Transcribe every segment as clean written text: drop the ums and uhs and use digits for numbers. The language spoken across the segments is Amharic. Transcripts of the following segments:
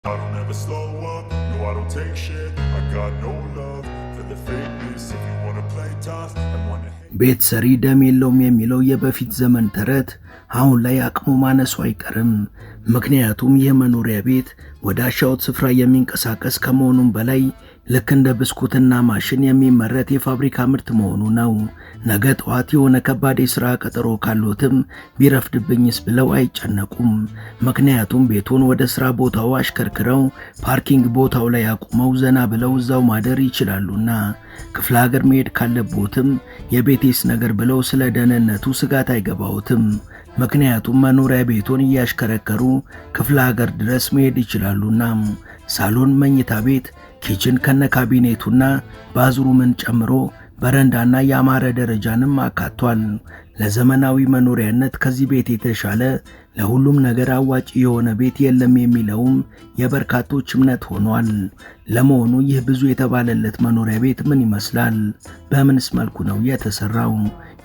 I don't ever slow up, no I don't take shit. I got no love for the fakeness. If you wanna play tough and wanna ቤት ሰሪ ደም የለውም የሚለው የበፊት ዘመን ተረት አሁን ላይ አቅሙ ማነሱ አይቀርም። ምክንያቱም የመኖሪያ ቤት ወደ አሻውት ስፍራ የሚንቀሳቀስ ከመሆኑም በላይ ልክ እንደ ብስኩትና ማሽን የሚመረት የፋብሪካ ምርት መሆኑ ነው። ነገ ጠዋት የሆነ ከባድ የሥራ ቀጠሮ ካሉትም ቢረፍድብኝስ ብለው አይጨነቁም። ምክንያቱም ቤቱን ወደ ሥራ ቦታው አሽከርክረው ፓርኪንግ ቦታው ላይ አቁመው ዘና ብለው እዛው ማደር ይችላሉና። ክፍለ ሀገር መሄድ ካለቦትም የቤቴስ ነገር ብለው ስለ ደህንነቱ ስጋት አይገባውትም። ምክንያቱም መኖሪያ ቤቱን እያሽከረከሩ ክፍለ ሀገር ድረስ መሄድ ይችላሉና። ሳሎን፣ መኝታ ቤት፣ ኪችን ከነ ካቢኔቱና ባዝሩምን ጨምሮ በረንዳና ያማረ ደረጃንም አካቷል። ለዘመናዊ መኖሪያነት ከዚህ ቤት የተሻለ ለሁሉም ነገር አዋጭ የሆነ ቤት የለም የሚለውም የበርካቶች እምነት ሆኗል። ለመሆኑ ይህ ብዙ የተባለለት መኖሪያ ቤት ምን ይመስላል? በምንስ መልኩ ነው የተሰራው?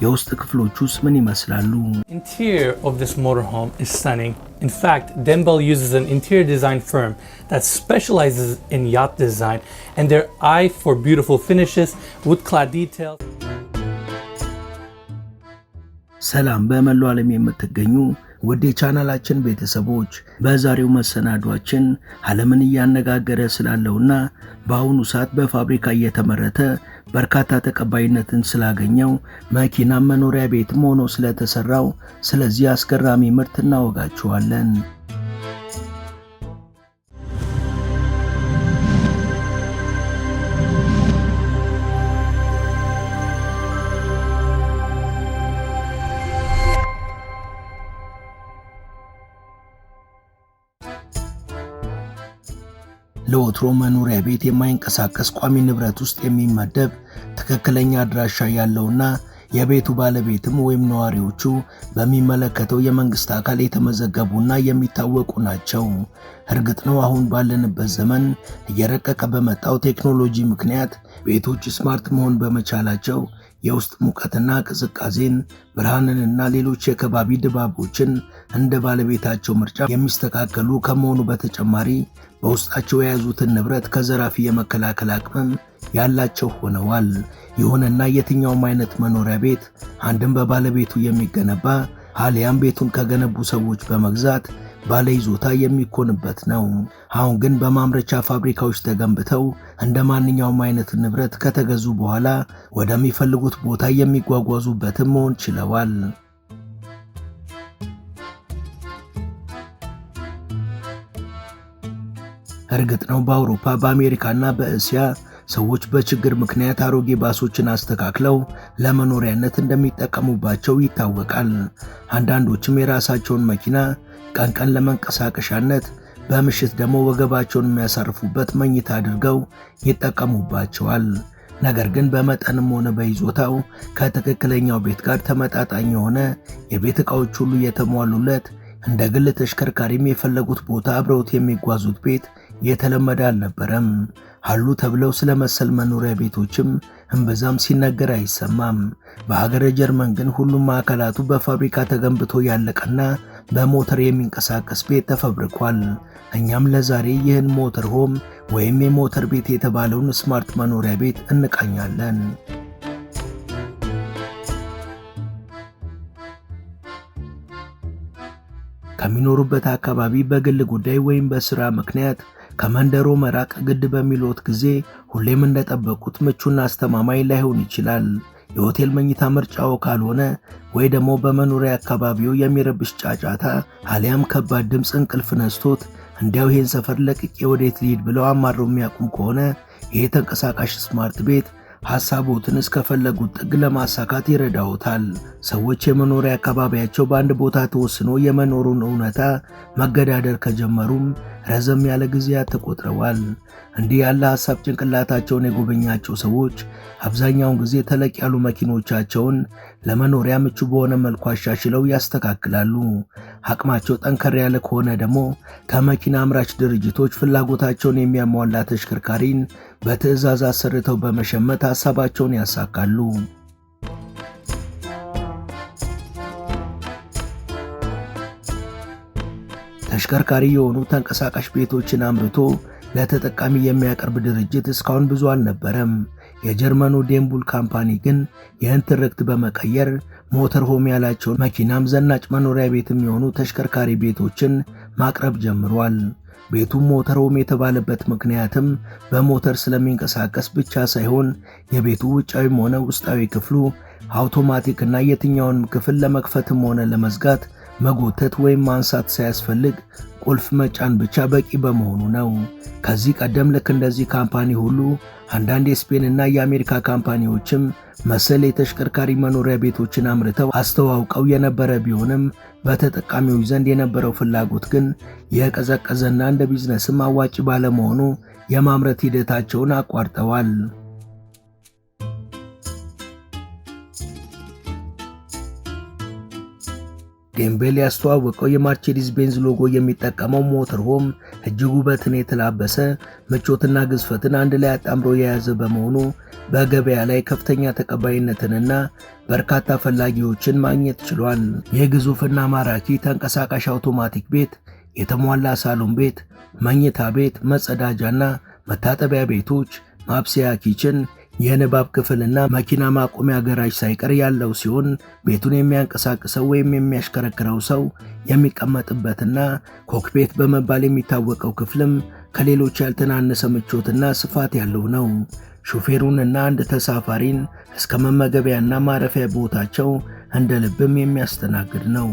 የውስጥ ክፍሎቹስ ምን ይመስላሉ? Interior of this motorhome is stunning. In fact, Denbel uses an interior design firm that specializes in yacht design and their eye for beautiful finishes, wood-clad details. ሰላም በመላው ዓለም የምትገኙ ውድ የቻናላችን ቤተሰቦች፣ በዛሬው መሰናዷችን ዓለምን እያነጋገረ ስላለውና በአሁኑ ሰዓት በፋብሪካ እየተመረተ በርካታ ተቀባይነትን ስላገኘው መኪና መኖሪያ ቤትም ሆኖ ስለተሰራው ስለዚህ አስገራሚ ምርት እናወጋችኋለን። ለወትሮ መኖሪያ ቤት የማይንቀሳቀስ ቋሚ ንብረት ውስጥ የሚመደብ ትክክለኛ አድራሻ ያለውና የቤቱ ባለቤትም ወይም ነዋሪዎቹ በሚመለከተው የመንግስት አካል የተመዘገቡና የሚታወቁ ናቸው። እርግጥ ነው አሁን ባለንበት ዘመን እየረቀቀ በመጣው ቴክኖሎጂ ምክንያት ቤቶች ስማርት መሆን በመቻላቸው የውስጥ ሙቀትና ቅዝቃዜን፣ ብርሃንንና ሌሎች የከባቢ ድባቦችን እንደ ባለቤታቸው ምርጫ የሚስተካከሉ ከመሆኑ በተጨማሪ በውስጣቸው የያዙትን ንብረት ከዘራፊ የመከላከል አቅምም ያላቸው ሆነዋል። ይሁንና የትኛውም አይነት መኖሪያ ቤት አንድም በባለቤቱ የሚገነባ አሊያም ቤቱን ከገነቡ ሰዎች በመግዛት ባለይዞታ የሚኮንበት ነው። አሁን ግን በማምረቻ ፋብሪካዎች ተገንብተው እንደ ማንኛውም አይነት ንብረት ከተገዙ በኋላ ወደሚፈልጉት ቦታ የሚጓጓዙበትም መሆን ችለዋል። እርግጥ ነው በአውሮፓ በአሜሪካና በእስያ ሰዎች በችግር ምክንያት አሮጌ ባሶችን አስተካክለው ለመኖሪያነት እንደሚጠቀሙባቸው ይታወቃል። አንዳንዶችም የራሳቸውን መኪና ቀን ቀን ለመንቀሳቀሻነት፣ በምሽት ደግሞ ወገባቸውን የሚያሳርፉበት መኝታ አድርገው ይጠቀሙባቸዋል። ነገር ግን በመጠንም ሆነ በይዞታው ከትክክለኛው ቤት ጋር ተመጣጣኝ የሆነ የቤት ዕቃዎች ሁሉ የተሟሉለት እንደ ግል ተሽከርካሪም የፈለጉት ቦታ አብረውት የሚጓዙት ቤት የተለመደ አልነበረም። አሉ ተብለው ስለ መሰል መኖሪያ ቤቶችም እምብዛም ሲነገር አይሰማም። በሀገረ ጀርመን ግን ሁሉም ማዕከላቱ በፋብሪካ ተገንብቶ ያለቀና በሞተር የሚንቀሳቀስ ቤት ተፈብርኳል። እኛም ለዛሬ ይህን ሞተር ሆም ወይም የሞተር ቤት የተባለውን ስማርት መኖሪያ ቤት እንቃኛለን። ከሚኖሩበት አካባቢ በግል ጉዳይ ወይም በሥራ ምክንያት ከመንደሮ መራቅ ግድ በሚሉት ጊዜ ሁሌም እንደጠበቁት ምቹና አስተማማኝ ላይሆን ይችላል። የሆቴል መኝታ ምርጫው ካልሆነ ወይ ደግሞ በመኖሪያ አካባቢው የሚረብሽ ጫጫታ አሊያም ከባድ ድምፅ እንቅልፍ ነስቶት እንዲያው ይሄን ሰፈር ለቅቄ ወዴት ልሂድ ብለው አማረው የሚያቁም ከሆነ ይሄ ተንቀሳቃሽ ስማርት ቤት ሐሳቦትን እስከፈለጉት ጥግ ለማሳካት ይረዳውታል። ሰዎች የመኖሪያ አካባቢያቸው በአንድ ቦታ ተወስኖ የመኖሩን እውነታ መገዳደር ከጀመሩም ረዘም ያለ ጊዜያት ተቆጥረዋል። እንዲህ ያለ ሐሳብ ጭንቅላታቸውን የጎበኛቸው ሰዎች አብዛኛውን ጊዜ ተለቅ ያሉ መኪኖቻቸውን ለመኖሪያ ምቹ በሆነ መልኩ አሻሽለው ያስተካክላሉ። አቅማቸው ጠንከር ያለ ከሆነ ደግሞ ከመኪና አምራች ድርጅቶች ፍላጎታቸውን የሚያሟላ ተሽከርካሪን በትዕዛዝ አሰርተው በመሸመት ሐሳባቸውን ያሳካሉ። ተሽከርካሪ የሆኑ ተንቀሳቃሽ ቤቶችን አምርቶ ለተጠቃሚ የሚያቀርብ ድርጅት እስካሁን ብዙ አልነበረም። የጀርመኑ ዴምቡል ካምፓኒ ግን ይህን ትርክት በመቀየር ሞተር ሆም ያላቸውን መኪናም ዘናጭ መኖሪያ ቤትም የሆኑ ተሽከርካሪ ቤቶችን ማቅረብ ጀምሯል። ቤቱም ሞተር ሆም የተባለበት ምክንያትም በሞተር ስለሚንቀሳቀስ ብቻ ሳይሆን የቤቱ ውጫዊም ሆነ ውስጣዊ ክፍሉ አውቶማቲክ እና የትኛውንም ክፍል ለመክፈትም ሆነ ለመዝጋት መጎተት ወይም ማንሳት ሳያስፈልግ ቁልፍ መጫን ብቻ በቂ በመሆኑ ነው። ከዚህ ቀደም ልክ እንደዚህ ካምፓኒ ሁሉ አንዳንድ የስፔን እና የአሜሪካ ካምፓኒዎችም መሰል የተሽከርካሪ መኖሪያ ቤቶችን አምርተው አስተዋውቀው የነበረ ቢሆንም በተጠቃሚዎች ዘንድ የነበረው ፍላጎት ግን የቀዘቀዘና እንደ ቢዝነስም አዋጭ ባለመሆኑ የማምረት ሂደታቸውን አቋርጠዋል። ዴምቤል ያስተዋወቀው የማርቼዲስ ቤንዝ ሎጎ የሚጠቀመው ሞተር ሆም እጅግ ውበትን የተላበሰ ምቾትና ግዝፈትን አንድ ላይ አጣምሮ የያዘ በመሆኑ በገበያ ላይ ከፍተኛ ተቀባይነትንና በርካታ ፈላጊዎችን ማግኘት ችሏል። ይህ ግዙፍና ማራኪ ተንቀሳቃሽ አውቶማቲክ ቤት የተሟላ ሳሎን ቤት፣ መኝታ ቤት፣ መጸዳጃና መታጠቢያ ቤቶች፣ ማብሰያ ኪችን፣ የንባብ ክፍልና መኪና ማቆሚያ ገራጅ ሳይቀር ያለው ሲሆን ቤቱን የሚያንቀሳቅሰው ወይም የሚያሽከረክረው ሰው የሚቀመጥበትና ኮክፒት በመባል የሚታወቀው ክፍልም ከሌሎች ያልተናነሰ ምቾትና ስፋት ያለው ነው። ሹፌሩንና አንድ ተሳፋሪን እስከ መመገቢያና ማረፊያ ቦታቸው እንደ ልብም የሚያስተናግድ ነው።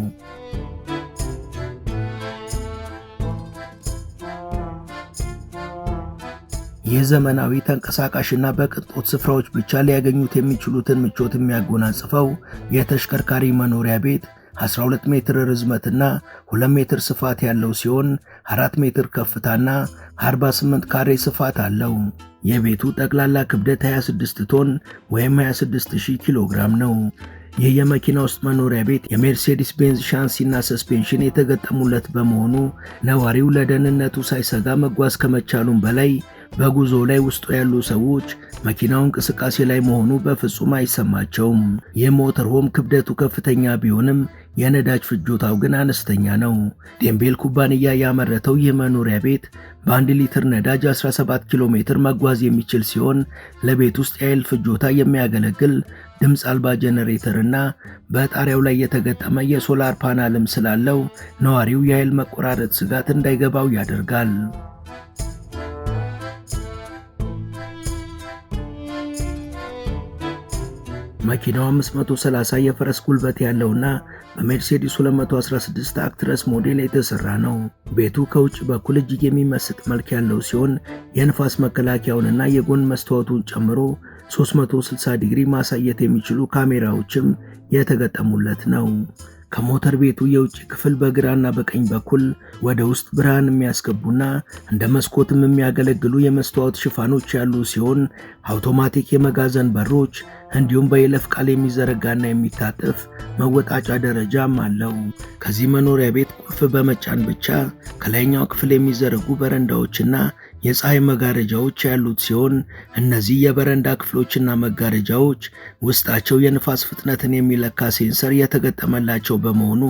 ይህ ዘመናዊ ተንቀሳቃሽና በቅንጦት ስፍራዎች ብቻ ሊያገኙት የሚችሉትን ምቾት የሚያጎናጽፈው የተሽከርካሪ መኖሪያ ቤት 12 ሜትር ርዝመትና 2 ሜትር ስፋት ያለው ሲሆን 4 ሜትር ከፍታና 48 ካሬ ስፋት አለው። የቤቱ ጠቅላላ ክብደት 26 ቶን ወይም 26000 ኪሎ ግራም ነው። ይህ የመኪና ውስጥ መኖሪያ ቤት የሜርሴዲስ ቤንዝ ሻንሲና ሰስፔንሽን የተገጠሙለት በመሆኑ ነዋሪው ለደህንነቱ ሳይሰጋ መጓዝ ከመቻሉም በላይ በጉዞ ላይ ውስጡ ያሉ ሰዎች መኪናው እንቅስቃሴ ላይ መሆኑ በፍጹም አይሰማቸውም። ይህ ሞተር ሆም ክብደቱ ከፍተኛ ቢሆንም የነዳጅ ፍጆታው ግን አነስተኛ ነው። ዴምቤል ኩባንያ ያመረተው ይህ መኖሪያ ቤት በ1 ሊትር ነዳጅ 17 ኪሎ ሜትር መጓዝ የሚችል ሲሆን ለቤት ውስጥ የኃይል ፍጆታ የሚያገለግል ድምፅ አልባ ጄኔሬተርና በጣሪያው ላይ የተገጠመ የሶላር ፓናልም ስላለው ነዋሪው የኃይል መቆራረጥ ስጋት እንዳይገባው ያደርጋል። መኪናው 530 የፈረስ ጉልበት ያለውና በሜርሴዲስ 216 አክትረስ ሞዴል የተሰራ ነው። ቤቱ ከውጭ በኩል እጅግ የሚመስጥ መልክ ያለው ሲሆን የንፋስ መከላከያውንና የጎን መስታወቱን ጨምሮ 360 ዲግሪ ማሳየት የሚችሉ ካሜራዎችም የተገጠሙለት ነው። ከሞተር ቤቱ የውጭ ክፍል በግራና በቀኝ በኩል ወደ ውስጥ ብርሃን የሚያስገቡና እንደ መስኮትም የሚያገለግሉ የመስታወት ሽፋኖች ያሉ ሲሆን አውቶማቲክ የመጋዘን በሮች እንዲሁም በይለፍ ቃል የሚዘረጋና የሚታጠፍ መወጣጫ ደረጃም አለው። ከዚህ መኖሪያ ቤት ቁልፍ በመጫን ብቻ ከላይኛው ክፍል የሚዘረጉ በረንዳዎችና የፀሐይ መጋረጃዎች ያሉት ሲሆን እነዚህ የበረንዳ ክፍሎችና መጋረጃዎች ውስጣቸው የንፋስ ፍጥነትን የሚለካ ሴንሰር የተገጠመላቸው በመሆኑ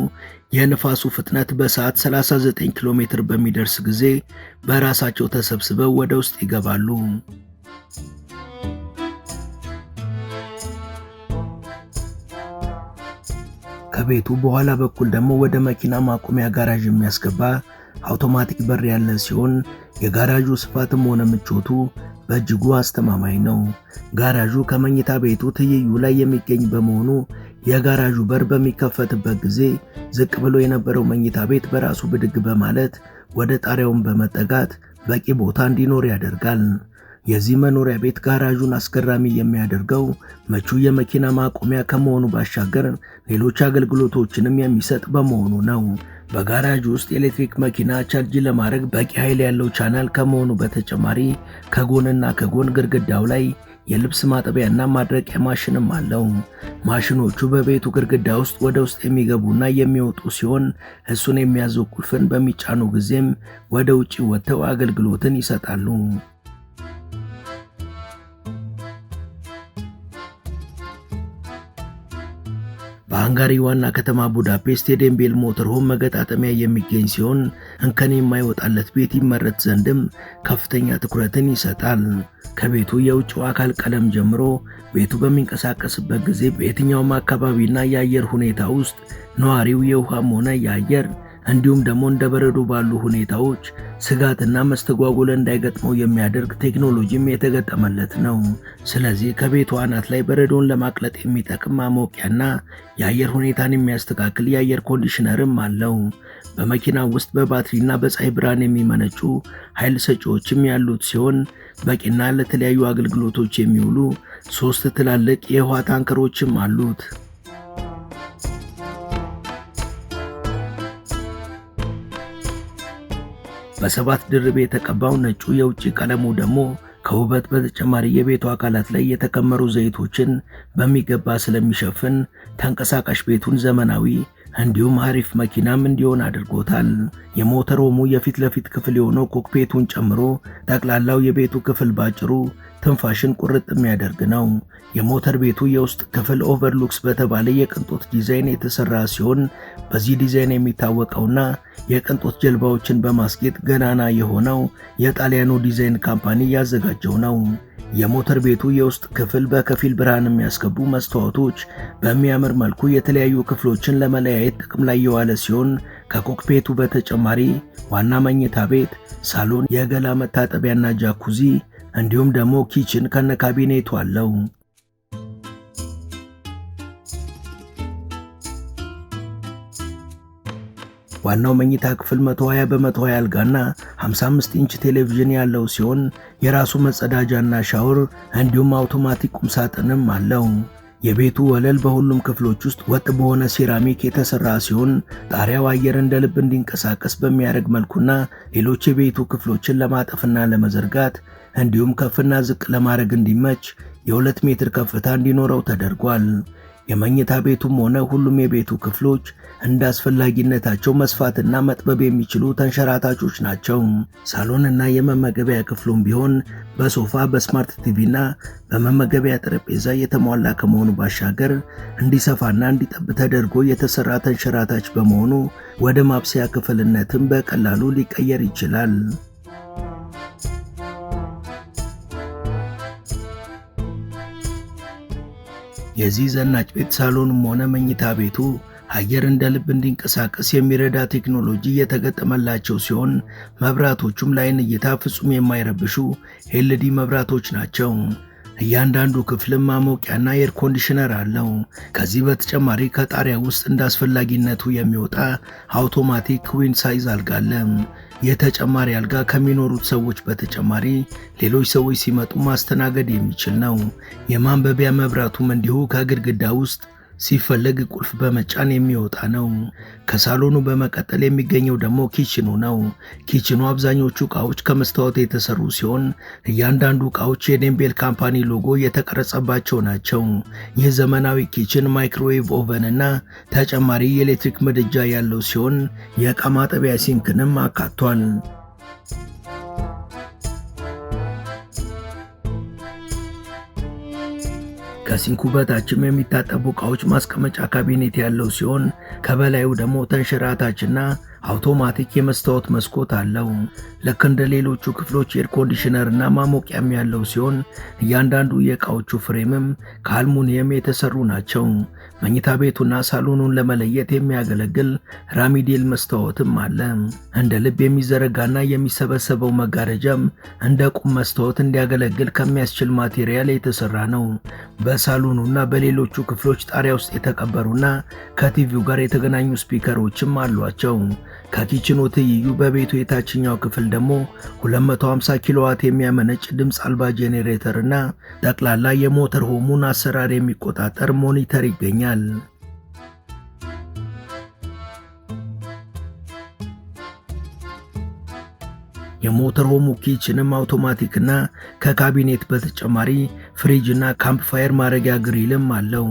የንፋሱ ፍጥነት በሰዓት 39 ኪሎ ሜትር በሚደርስ ጊዜ በራሳቸው ተሰብስበው ወደ ውስጥ ይገባሉ። ከቤቱ በኋላ በኩል ደግሞ ወደ መኪና ማቆሚያ ጋራዥ የሚያስገባ አውቶማቲክ በር ያለ ሲሆን የጋራዡ ስፋትም ሆነ ምቾቱ በእጅጉ አስተማማኝ ነው። ጋራዡ ከመኝታ ቤቱ ትይዩ ላይ የሚገኝ በመሆኑ የጋራዡ በር በሚከፈትበት ጊዜ ዝቅ ብሎ የነበረው መኝታ ቤት በራሱ ብድግ በማለት ወደ ጣሪያውን በመጠጋት በቂ ቦታ እንዲኖር ያደርጋል። የዚህ መኖሪያ ቤት ጋራዡን አስገራሚ የሚያደርገው ምቹ የመኪና ማቆሚያ ከመሆኑ ባሻገር ሌሎች አገልግሎቶችንም የሚሰጥ በመሆኑ ነው። በጋራዡ ውስጥ የኤሌክትሪክ መኪና ቻርጅ ለማድረግ በቂ ኃይል ያለው ቻናል ከመሆኑ በተጨማሪ ከጎንና ከጎን ግድግዳው ላይ የልብስ ማጠቢያና ማድረቂያ ማሽንም አለው። ማሽኖቹ በቤቱ ግድግዳ ውስጥ ወደ ውስጥ የሚገቡና የሚወጡ ሲሆን እሱን የሚያዘው ቁልፍን በሚጫኑ ጊዜም ወደ ውጪ ወጥተው አገልግሎትን ይሰጣሉ። በሃንጋሪ ዋና ከተማ ቡዳፔስት የዴምቤል ሞተር ሆም መገጣጠሚያ የሚገኝ ሲሆን እንከን የማይወጣለት ቤት ይመረት ዘንድም ከፍተኛ ትኩረትን ይሰጣል። ከቤቱ የውጭው አካል ቀለም ጀምሮ ቤቱ በሚንቀሳቀስበት ጊዜ በየትኛውም አካባቢና የአየር ሁኔታ ውስጥ ነዋሪው የውሃም ሆነ የአየር እንዲሁም ደግሞ እንደ በረዶ ባሉ ሁኔታዎች ስጋትና መስተጓጎል እንዳይገጥመው የሚያደርግ ቴክኖሎጂም የተገጠመለት ነው። ስለዚህ ከቤቱ አናት ላይ በረዶን ለማቅለጥ የሚጠቅም ማሞቂያና የአየር ሁኔታን የሚያስተካክል የአየር ኮንዲሽነርም አለው። በመኪናው ውስጥ በባትሪና በፀሐይ ብርሃን የሚመነጩ ኃይል ሰጪዎችም ያሉት ሲሆን በቂና ለተለያዩ አገልግሎቶች የሚውሉ 3 ትላልቅ የውሃ ታንከሮችም አሉት። በ7 ድርብ የተቀባው ነጩ የውጭ ቀለሙ ደግሞ ከውበት በተጨማሪ የቤቱ አካላት ላይ የተከመሩ ዘይቶችን በሚገባ ስለሚሸፍን ተንቀሳቃሽ ቤቱን ዘመናዊ እንዲሁም አሪፍ መኪናም እንዲሆን አድርጎታል። የሞተር ሆሙ የፊት ለፊት ክፍል የሆነው ኮክፒቱን ጨምሮ ጠቅላላው የቤቱ ክፍል ባጭሩ ትንፋሽን ቁርጥ የሚያደርግ ነው። የሞተር ቤቱ የውስጥ ክፍል ኦቨርሉክስ በተባለ የቅንጦት ዲዛይን የተሰራ ሲሆን በዚህ ዲዛይን የሚታወቀውና የቅንጦት ጀልባዎችን በማስጌጥ ገናና የሆነው የጣሊያኑ ዲዛይን ካምፓኒ ያዘጋጀው ነው። የሞተር ቤቱ የውስጥ ክፍል በከፊል ብርሃን የሚያስገቡ መስታወቶች በሚያምር መልኩ የተለያዩ ክፍሎችን ለመለያየት ጥቅም ላይ የዋለ ሲሆን ከኮክፒቱ በተጨማሪ ዋና መኝታ ቤት፣ ሳሎን፣ የገላ መታጠቢያና ጃኩዚ እንዲሁም ደግሞ ኪችን ከነካቢኔቱ አለው። ዋናው መኝታ ክፍል 120 በ120 አልጋና 55 ኢንች ቴሌቪዥን ያለው ሲሆን የራሱ መጸዳጃና ሻወር እንዲሁም አውቶማቲክ ቁምሳጥንም አለው። የቤቱ ወለል በሁሉም ክፍሎች ውስጥ ወጥ በሆነ ሴራሚክ የተሰራ ሲሆን ጣሪያው አየር እንደ ልብ እንዲንቀሳቀስ በሚያደርግ መልኩና ሌሎች የቤቱ ክፍሎችን ለማጠፍና ለመዘርጋት እንዲሁም ከፍና ዝቅ ለማድረግ እንዲመች የ2 ሜትር ከፍታ እንዲኖረው ተደርጓል። የመኝታ ቤቱም ሆነ ሁሉም የቤቱ ክፍሎች እንደ አስፈላጊነታቸው መስፋትና መጥበብ የሚችሉ ተንሸራታቾች ናቸው። ሳሎንና የመመገቢያ ክፍሉም ቢሆን በሶፋ በስማርት ቲቪና በመመገቢያ ጠረጴዛ የተሟላ ከመሆኑ ባሻገር እንዲሰፋና እንዲጠብ ተደርጎ የተሰራ ተንሸራታች በመሆኑ ወደ ማብሰያ ክፍልነትም በቀላሉ ሊቀየር ይችላል። የዚህ ዘናጭ ቤት ሳሎንም ሆነ መኝታ ቤቱ አየር እንደ ልብ እንዲንቀሳቀስ የሚረዳ ቴክኖሎጂ የተገጠመላቸው ሲሆን መብራቶቹም ለዓይን እይታ ፍጹም የማይረብሹ ኤልዲ መብራቶች ናቸው። እያንዳንዱ ክፍልም ማሞቂያና ኤር ኮንዲሽነር አለው። ከዚህ በተጨማሪ ከጣሪያ ውስጥ እንደ አስፈላጊነቱ የሚወጣ አውቶማቲክ ኩዊን ሳይዝ አልጋ አለ። የተጨማሪ አልጋ ከሚኖሩት ሰዎች በተጨማሪ ሌሎች ሰዎች ሲመጡ ማስተናገድ የሚችል ነው። የማንበቢያ መብራቱም እንዲሁ ከግድግዳ ውስጥ ሲፈለግ ቁልፍ በመጫን የሚወጣ ነው። ከሳሎኑ በመቀጠል የሚገኘው ደግሞ ኪችኑ ነው። ኪችኑ አብዛኞቹ ዕቃዎች ከመስታወት የተሰሩ ሲሆን እያንዳንዱ ዕቃዎች የዴምቤል ካምፓኒ ሎጎ የተቀረጸባቸው ናቸው። ይህ ዘመናዊ ኪችን ማይክሮዌቭ ኦቨን እና ተጨማሪ የኤሌክትሪክ ምድጃ ያለው ሲሆን የዕቃ ማጠቢያ ሲንክንም አካቷል። ከሲንኩ በታችም የሚታጠቡ ዕቃዎች ማስቀመጫ ካቢኔት ያለው ሲሆን ከበላዩ ደግሞ ተንሸራታችና አውቶማቲክ የመስታወት መስኮት አለው። ልክ እንደ ሌሎቹ ክፍሎች ኤር ኮንዲሽነርና ማሞቂያም ያለው ሲሆን እያንዳንዱ የዕቃዎቹ ፍሬምም ከአልሙኒየም የተሰሩ ናቸው። መኝታ ቤቱና ሳሎኑን ለመለየት የሚያገለግል ራሚዴል መስታወትም አለ። እንደ ልብ የሚዘረጋና የሚሰበሰበው መጋረጃም እንደ ቁም መስታወት እንዲያገለግል ከሚያስችል ማቴሪያል የተሰራ ነው። በሳሎኑና በሌሎቹ ክፍሎች ጣሪያ ውስጥ የተቀበሩና ከቲቪው ጋር የተገናኙ ስፒከሮችም አሏቸው። ከኪችኑ ትይዩ በቤቱ የታችኛው ክፍል ደግሞ 250 ኪሎዋት የሚያመነጭ ድምፅ አልባ ጄኔሬተር እና ጠቅላላ የሞተር ሆሙን አሰራር የሚቆጣጠር ሞኒተር ይገኛል። የሞተር ሆሙ ኪችንም አውቶማቲክና ከካቢኔት በተጨማሪ ፍሪጅና ካምፕፋየር ማድረጊያ ግሪልም አለው።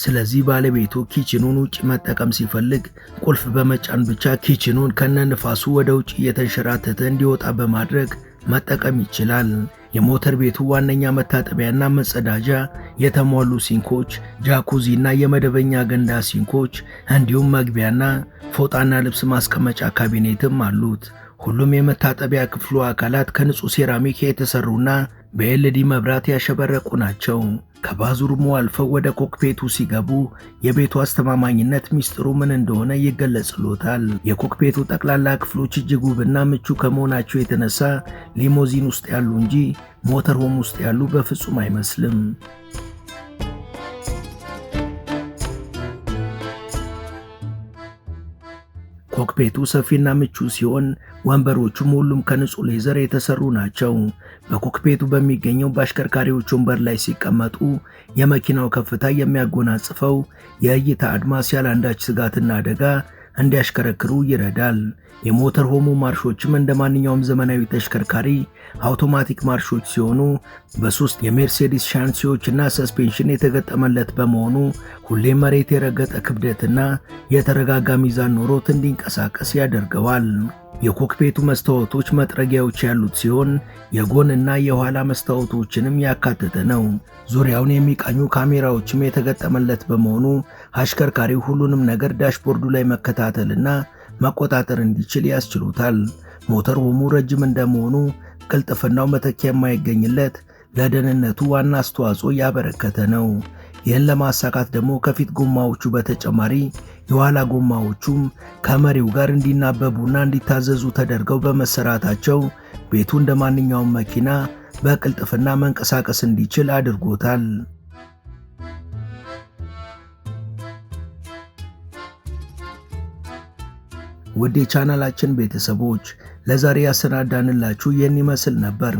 ስለዚህ ባለቤቱ ኪችኑን ውጪ መጠቀም ሲፈልግ ቁልፍ በመጫን ብቻ ኪችኑን ከነንፋሱ ወደ ውጪ እየተንሸራተተ እንዲወጣ በማድረግ መጠቀም ይችላል። የሞተር ቤቱ ዋነኛ መታጠቢያና መጸዳጃ የተሟሉ ሲንኮች፣ ጃኩዚና የመደበኛ ገንዳ ሲንኮች እንዲሁም መግቢያና ፎጣና ልብስ ማስቀመጫ ካቢኔትም አሉት። ሁሉም የመታጠቢያ ክፍሉ አካላት ከንጹህ ሴራሚክ የተሰሩና በኤልዲ መብራት ያሸበረቁ ናቸው። ከባዙሩሙ አልፈው ወደ ኮክፔቱ ሲገቡ የቤቱ አስተማማኝነት ሚስጥሩ ምን እንደሆነ ይገለጽሎታል። የኮክፔቱ ጠቅላላ ክፍሎች እጅግ ውብና ምቹ ከመሆናቸው የተነሳ ሊሞዚን ውስጥ ያሉ እንጂ ሞተርሆም ውስጥ ያሉ በፍጹም አይመስልም። ኮክፔቱ ሰፊና ምቹ ሲሆን ወንበሮቹም ሁሉም ከንጹህ ሌዘር የተሰሩ ናቸው። በኮክፔቱ በሚገኘው በአሽከርካሪዎች ወንበር ላይ ሲቀመጡ የመኪናው ከፍታ የሚያጎናጽፈው የእይታ አድማስ ያለ አንዳች ስጋትና አደጋ እንዲያሽከረክሩ ይረዳል። የሞተር ሆሙ ማርሾችም እንደ ማንኛውም ዘመናዊ ተሽከርካሪ አውቶማቲክ ማርሾች ሲሆኑ በሶስት የሜርሴዲስ ሻንሲዎችና ሰስፔንሽን የተገጠመለት በመሆኑ ሁሌም መሬት የረገጠ ክብደትና የተረጋጋ ሚዛን ኖሮት እንዲንቀሳቀስ ያደርገዋል። የኮክፔቱ መስታወቶች መጥረጊያዎች ያሉት ሲሆን የጎንና የኋላ መስታወቶችንም ያካተተ ነው። ዙሪያውን የሚቃኙ ካሜራዎችም የተገጠመለት በመሆኑ አሽከርካሪው ሁሉንም ነገር ዳሽቦርዱ ላይ መከታተልና መቆጣጠር እንዲችል ያስችሉታል። ሞተር ሆሙ ረጅም እንደመሆኑ ቅልጥፍናው መተኪያ የማይገኝለት ለደህንነቱ ዋና አስተዋጽኦ ያበረከተ ነው። ይህን ለማሳካት ደግሞ ከፊት ጎማዎቹ በተጨማሪ የኋላ ጎማዎቹም ከመሪው ጋር እንዲናበቡና እንዲታዘዙ ተደርገው በመሰራታቸው ቤቱ እንደ ማንኛውም መኪና በቅልጥፍና መንቀሳቀስ እንዲችል አድርጎታል። ውድ የቻናላችን ቤተሰቦች ለዛሬ ያሰናዳንላችሁ ይህን ይመስል ነበር።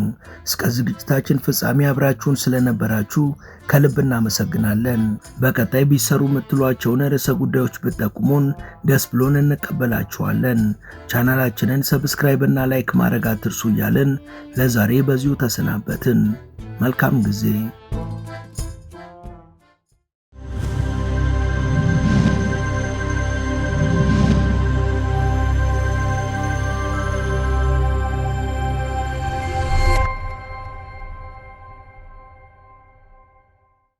እስከ ዝግጅታችን ፍጻሜ አብራችሁን ስለነበራችሁ ከልብ እናመሰግናለን። በቀጣይ ቢሰሩ የምትሏቸውን ርዕሰ ጉዳዮች ብትጠቁሙን ደስ ብሎን እንቀበላችኋለን። ቻናላችንን ሰብስክራይብ እና ላይክ ማድረግ አትርሱ እያልን ለዛሬ በዚሁ ተሰናበትን። መልካም ጊዜ።